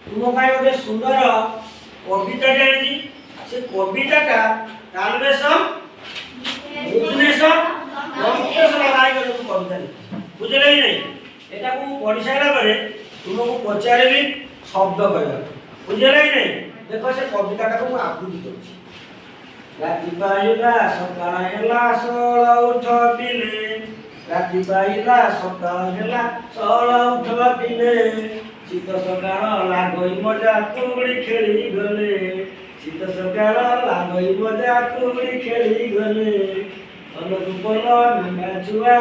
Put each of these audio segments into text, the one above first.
तुम ପାଇଁ ଗୋଟେ ସୁନ୍ଦର କବିତା ଜାଣିଛି ସେ କବିତାଟା ତାଳବେଶ ଭୁବନେଶ୍ୱର ଲଙ୍କେଶ୍ୱର ରାୟଗଡ଼ କବିତା ବୁଝିଲେ କି ନାହିଁ ଏଟାକୁ ପଢ଼ି ସାରିଲା ପରେ ତୁମକୁ ପଚାରିବି ଶବ୍ଦ କହିବା ବୁଝିଲେ କି ନାହିଁ ଦେଖ ସେ କବିତାଟାକୁ ମୁଁ ଆକୃତି କରୁଛି ରାତି ପାଇଲା ସକାଳ ହେଲା ସଅଳ ଉଠ ପିଲେ ରାତି ପାଇଲା ସକାଳ ହେଲା ସଅଳ ଉଠ ପିଲେ ଶୀତ ସକାଳ ଲାଗଇ ମଜା କୁହୁଡ଼ି ଖେଳି ଗଲେ ଶୀତ ସକାଳ ଲାଗଇ ମଜା କୁହୁଡ଼ି ଖେଳି ଗଲେ ପଲକୁ ପଲ ମେଣ୍ଢା ଛୁଆ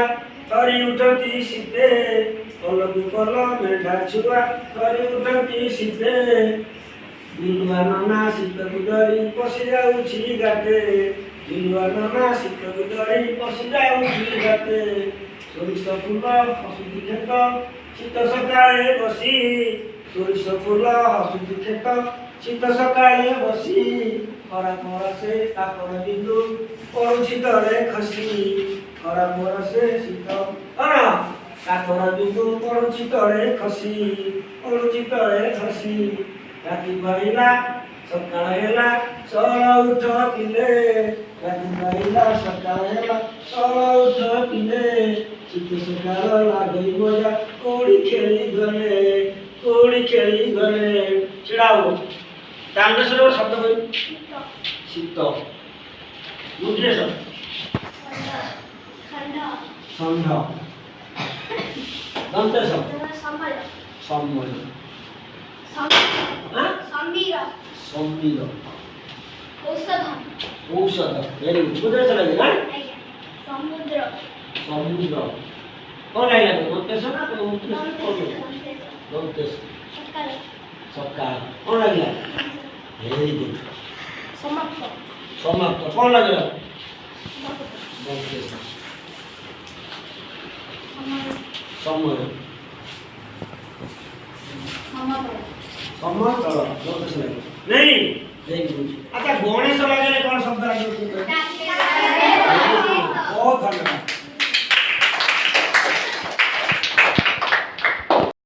ଧରି ଉଠନ୍ତି ଶୀତେ ପଲକୁ ପଲ ମେଣ୍ଢା ଛୁଆ ଧରି ଉଠନ୍ତି ଶୀତେ ବିଲୁଆ ନନା ଶୀତକୁ ଧରି ପଶି ଯାଉଛି ଗାତେ ବିଲୁଆ ନନା ଶୀତକୁ ଧରି ପଶି ଯାଉଛି ଗାତେ ସୋରିଷ ଫୁଲ ହସୁଛି କ୍ଷେତ ଶୀତ ସକାଳେ ବସି ସୋରିଷ ଫୁଲ ହସୁଛି କ୍ଷେତ ଶୀତ ସକାଳେ ବସି ଖରା ପରସେ ତାପର ବିନ୍ଦୁ ପଡ଼ୁଛି ତଳେ ଖସି ଖରା ପରସେ ଶୀତ ତାପର ବିନ୍ଦୁ ପଡ଼ୁଛି ତଳେ ଖସି ପଡ଼ୁଛି ତଳେ ଖସି ରାତି ପାଇଲା ସକାଳ ହେଲା ସଅଳ ଉଠ ପିଲେ ରାତି ପାଇଲା ସକାଳ ହେଲା ସଅଳ ଉଠ ପିଲେ ଶୀତ ସକାଳ ଲାଗଇ ମଜା କୋଉଠି ଖେଳି ଗଲେ ଛିଡ଼ା ହବ ତାଳବେଶର ଗୋଟେ ଶବ୍ଦ କହିବି ଶୀତ ଭୁବନେଶ୍ୱର ଷଣ୍ଢ ଦନ୍ତେଶ୍ୱର ସମୟ ସମୀର ଔଷଧ ଭେରି ଗୁଡ୍ ବୁଝେଇ ଲାଗିଲା ସମୁଦ୍ର କଣ ଲାଗିଲା ଦନ୍ତେଶ୍ୱର ନା ଦନ୍ତେଶ୍ୱର ସକାଳ କଣ ଲାଗିଲା ଭେରି ଗୁଡ୍ ସମାପ୍ତ କଣ ଲାଗିଲା ଦନ୍ତେଶ୍ୱର ସମୟ ସମତଳ ଦନ୍ତେଶ୍ୱର नहीं अच्छा गणेश लगे कौन शब्द